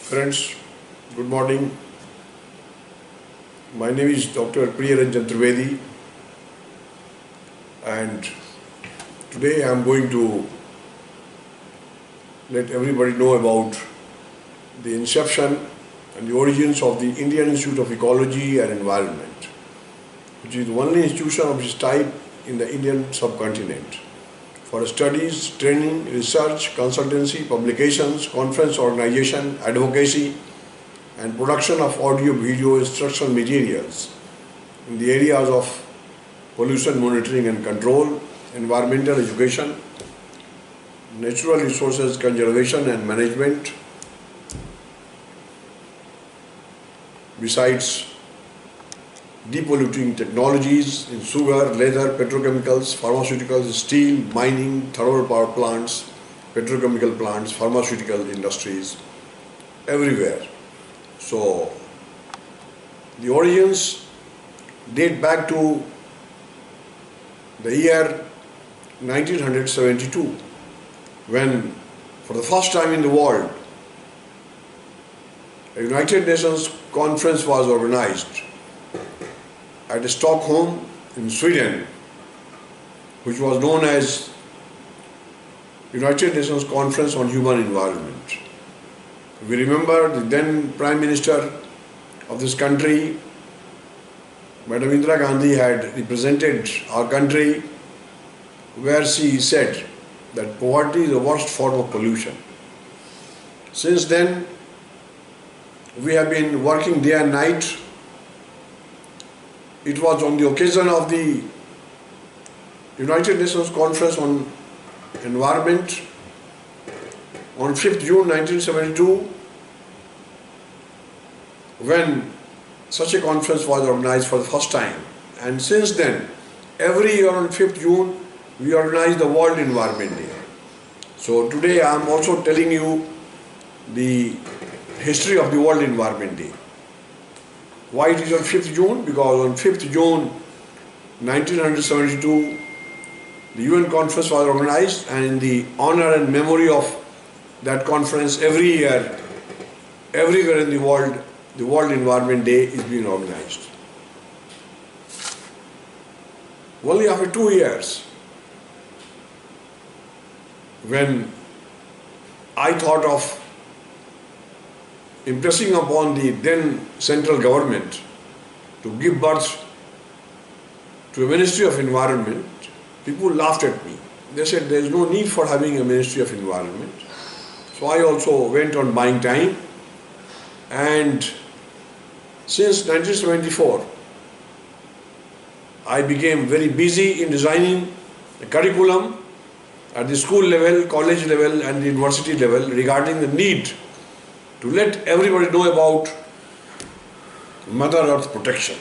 Friends, good morning. My name is Dr. Trivedi, and today I am going to let everybody know about the inception and the origins of the Indian Institute of Ecology and Environment, which is the only institution of its type in the Indian subcontinent for studies, training, research, consultancy, publications, conference organization, advocacy, and production of audio-video instructional materials in the areas of pollution monitoring and control, environmental education, natural resources conservation and management, besides depolluting technologies in sugar, leather, petrochemicals, pharmaceuticals, steel, mining, thermal power plants, petrochemical plants, pharmaceutical industries, everywhere. So, the origins date back to the year 1972, when for the first time in the world a United Nations conference was organized at Stockholm in Sweden, which was known as United Nations Conference on Human Environment. We remember the then Prime Minister of this country, Madam Indira Gandhi, had represented our country, where she said that poverty is the worst form of pollution. Since then, we have been working day and night. It was on the occasion of the United Nations Conference on Environment on 5th June 1972 when such a conference was organized for the first time. And since then, every year on 5th June, we organize the World Environment Day. So today I am also telling you the history of the World Environment Day. Why it is on 5th June? Because on 5th June 1972, the UN conference was organized, and in the honor and memory of that conference, every year, everywhere in the World Environment Day is being organized. Only after 2 years, when I thought of impressing upon the then central government to give birth to a Ministry of Environment, people laughed at me. They said there is no need for having a Ministry of Environment. So I also went on buying time, and since 1974 I became very busy in designing a curriculum at the school level, college level and the university level regarding the need to let everybody know about Mother Earth protection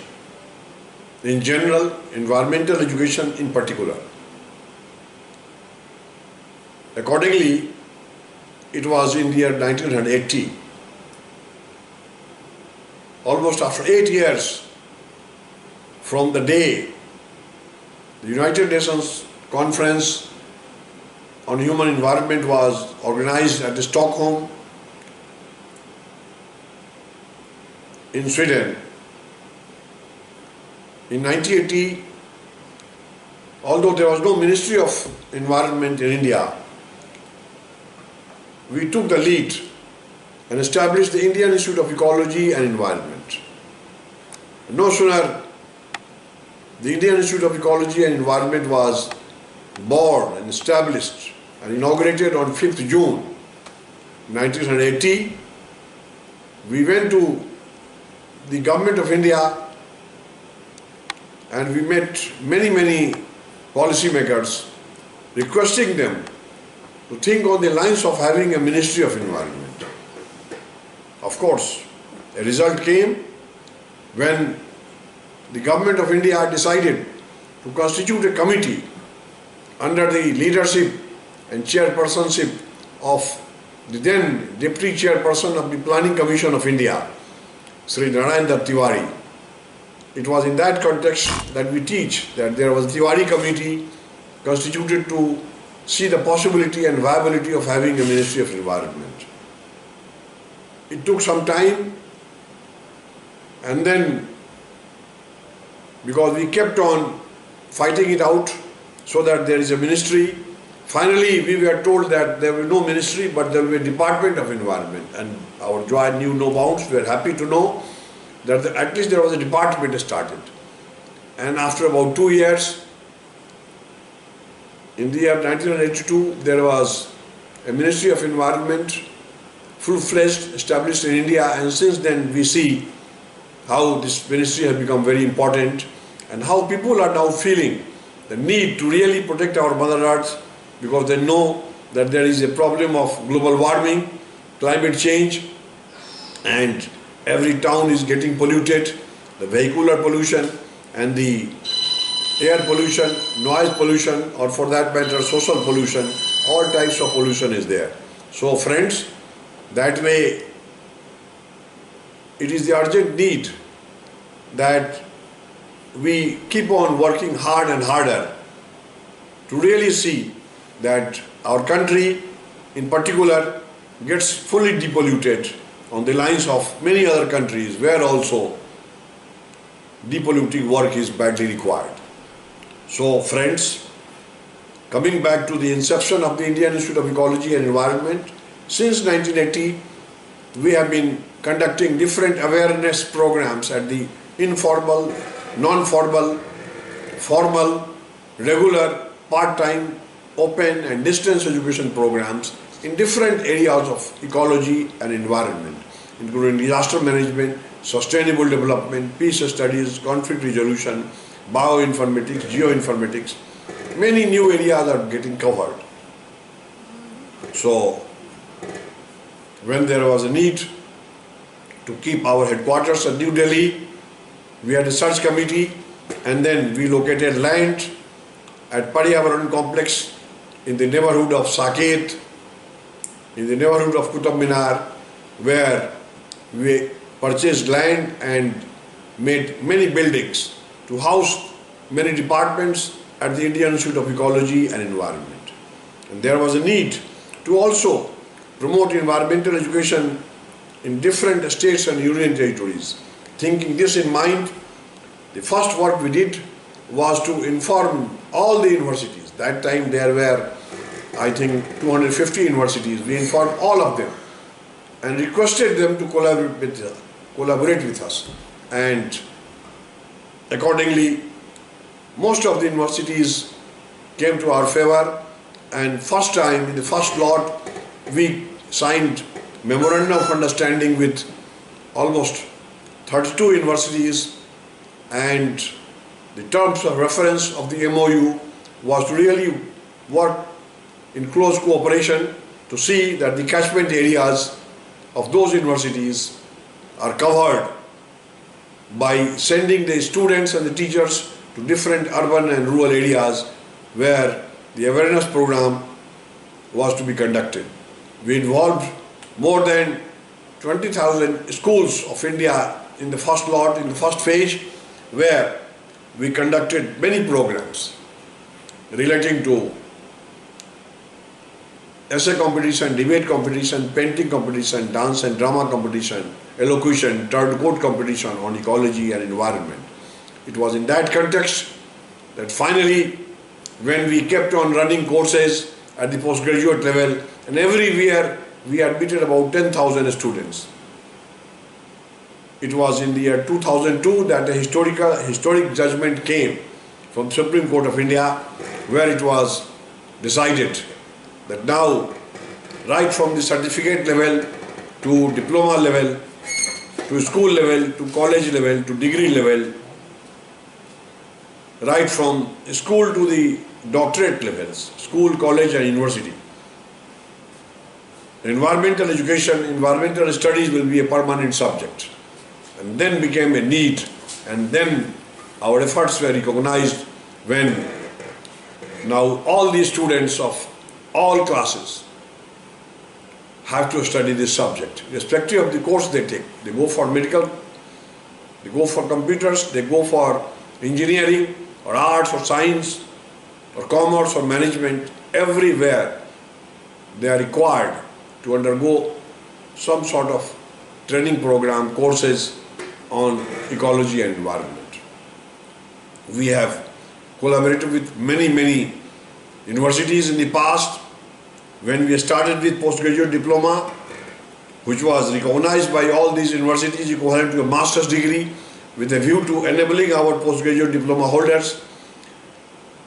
in general, environmental education in particular. Accordingly, it was in the year 1980, almost after 8 years from the day the United Nations Conference on Human Environment was organized at Stockholm in Sweden. In 1980, although there was no Ministry of Environment in India, we took the lead and established the Indian Institute of Ecology and Environment. No sooner the Indian Institute of Ecology and Environment was born and established and inaugurated on 5th June 1980, we went to the Government of India and we met many policymakers, requesting them to think on the lines of having a Ministry of Environment. Of course, a result came when the Government of India decided to constitute a committee under the leadership and chairpersonship of the then Deputy Chairperson of the Planning Commission of India, Sri Narayana Tiwari. It was in that context that we teach that there was a Tiwari committee constituted to see the possibility and viability of having a Ministry of Environment. it took some time, and then because we kept on fighting it out so that there is a ministry. Finally, we were told that there will be no ministry, but there will be a Department of Environment, and our joy knew no bounds. We were happy to know that at least there was a department started. And after about 2 years, in the year 1982, there was a Ministry of Environment, full-fledged, established in India, and since then we see how this ministry has become very important and how people are now feeling the need to really protect our Mother Earth, because they know that there is a problem of global warming, climate change, and every town is getting polluted, the vehicular pollution and the air pollution, noise pollution, or for that matter social pollution, all types of pollution is there. So friends, that way it is the urgent need that we keep on working hard and harder to really see that our country in particular gets fully depolluted on the lines of many other countries where also depolluting work is badly required. So friends, coming back to the inception of the Indian Institute of Ecology and Environment, since 1980 we have been conducting different awareness programs at the informal, non-formal, formal, regular, part-time, open and distance education programs in different areas of ecology and environment, including disaster management, sustainable development, peace studies, conflict resolution, bioinformatics, geoinformatics. Many new areas are getting covered. So, when there was a need to keep our headquarters at New Delhi, we had a search committee, and then we located land at Paryavaran complex in the neighborhood of Saket, in the neighborhood of Qutub Minar, where we purchased land and made many buildings to house many departments at the Indian Institute of Ecology and Environment. And there was a need to also promote environmental education in different states and union territories. Thinking this in mind, the first work we did was to inform all the universities. That time there were, I think, 250 universities. We informed all of them and requested them to collaborate with us. And accordingly, most of the universities came to our favor, and first time, in the first lot, we signed memorandum of understanding with almost 32 universities, and the terms of reference of the MOU was to really work in close cooperation to see that the catchment areas of those universities are covered by sending the students and the teachers to different urban and rural areas where the awareness program was to be conducted. We involved more than 20,000 schools of India in the first lot, in the first phase, where we conducted many programs relating to essay competition, debate competition, painting competition, dance and drama competition, elocution, third court competition on ecology and environment. It was in that context that finally, when we kept on running courses at the postgraduate level, and every year we admitted about 10,000 students. It was in the year 2002 that a historic judgment came from Supreme Court of India, where it was decided that now, right from the certificate level to diploma level, to school level, to college level, to degree level, right from school to the doctorate levels, school, college and university, environmental education, environmental studies will be a permanent subject. And then became a need, and then our efforts were recognized when now all these students of all classes have to study this subject, irrespective of the course they take. They go for medical, they go for computers, they go for engineering or arts or science or commerce or management. Everywhere they are required to undergo some sort of training program, courses on ecology and environment. We have collaborated with many universities in the past. When we started with postgraduate diploma, which was recognized by all these universities equivalent to a master's degree, with a view to enabling our postgraduate diploma holders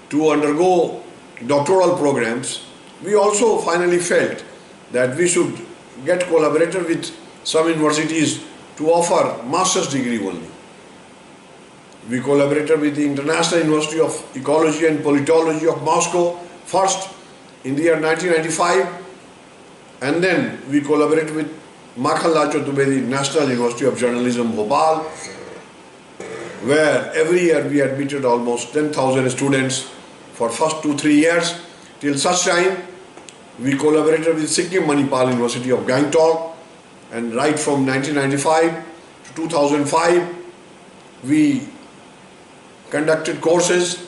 to undergo doctoral programs, we also finally felt that we should get collaborated with some universities to offer master's degree only. We collaborated with the International University of Ecology and Politology of Moscow first in the year 1995, and then we collaborated with Makhanlal Chaturvedi National University of Journalism, Bhopal, where every year we admitted almost 10,000 students for first 2-3 years, till such time we collaborated with Sikkim Manipal University of Gangtok, and right from 1995 to 2005 we conducted courses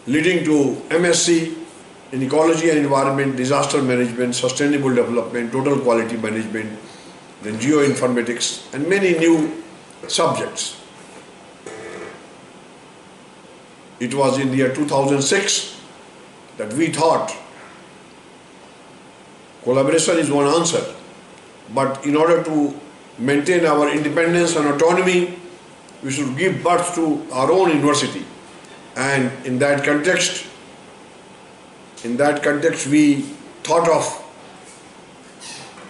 leading to MSc in Ecology and Environment, Disaster Management, Sustainable Development, Total Quality Management, then Geoinformatics, and many new subjects. It was in the year 2006 that we thought collaboration is one answer, but in order to maintain our independence and autonomy, we should give birth to our own university. And in that context, we thought of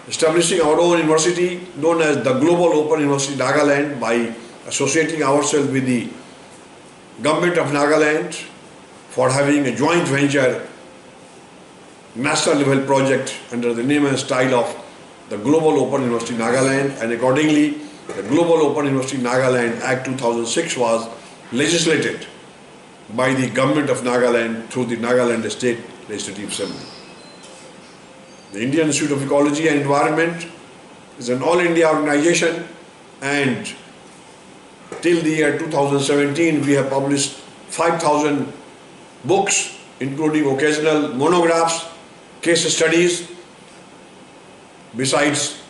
establishing our own university known as the Global Open University Nagaland, by associating ourselves with the Government of Nagaland for having a joint venture national level project under the name and style of the Global Open University Nagaland, and accordingly the Global Open University Nagaland Act 2006 was legislated by the Government of Nagaland through the Nagaland State Legislative Assembly. The Indian Institute of Ecology and Environment is an all-India organization, and till the year 2017 we have published 5,000 books, including occasional monographs, case studies, besides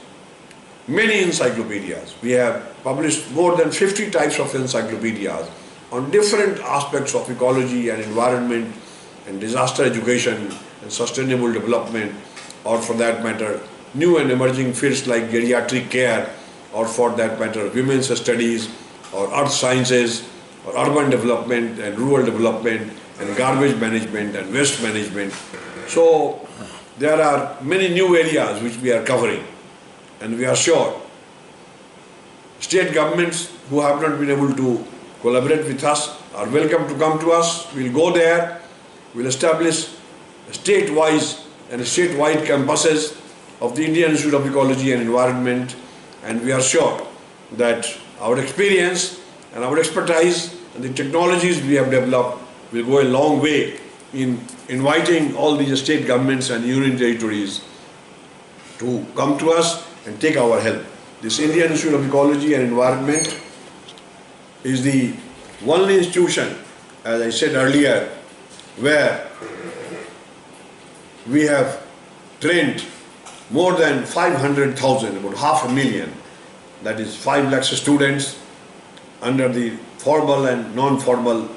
many encyclopedias. We have published more than 50 types of encyclopedias on different aspects of ecology and environment and disaster education and sustainable development, or for that matter new and emerging fields like geriatric care, or for that matter women's studies or earth sciences or urban development and rural development and garbage management and waste management. So there are many new areas which we are covering, and we are sure state governments who have not been able to collaborate with us are welcome to come to us. We'll go there, we'll establish state-wise and statewide campuses of the Indian Institute of Ecology and Environment, and we are sure that our experience and our expertise and the technologies we have developed will go a long way in inviting all these state governments and union territories to come to us and take our help. This Indian Institute of Ecology and Environment is the only institution, as I said earlier, where we have trained more than 500,000, about 500,000, that is 5 lakh students under the formal and non-formal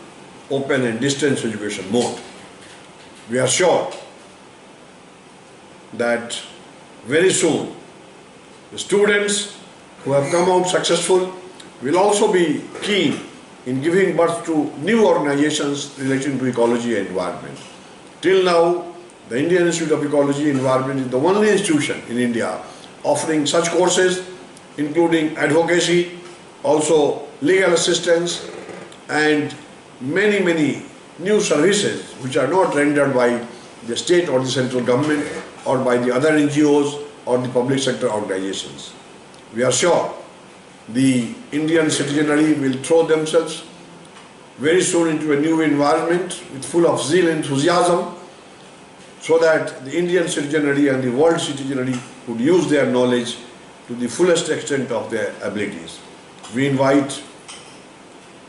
open and distance education mode. We are sure that very soon the students who have come out successful will also be keen in giving birth to new organizations relating to ecology and environment. Till now, the Indian Institute of Ecology and Environment is the only institution in India offering such courses, including advocacy, also legal assistance, and many new services which are not rendered by the state or the central government or by the other NGOs or the public sector organizations. We are sure the Indian citizenry will throw themselves very soon into a new environment with full of zeal and enthusiasm, so that the Indian citizenry and the world citizenry would use their knowledge to the fullest extent of their abilities. We invite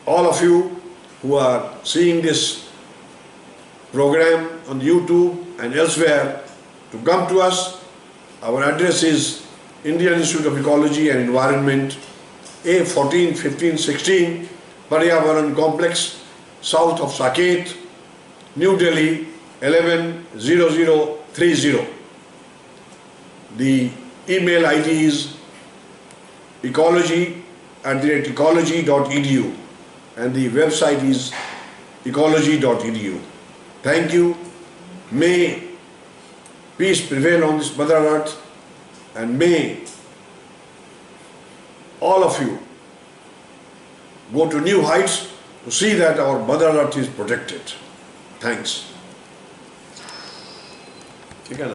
all of you who are seeing this program on YouTube and elsewhere to come to us. Our address is Indian Institute of Ecology and Environment, A14 15 16, Paryavaran Complex, south of Saket, New Delhi 110030. The email ID is ecology@ecology.edu and the website is ecology.edu. Thank you. May peace prevail on this Mother Earth, and may all of you go to new heights to see that our Mother Earth is protected. Thanks.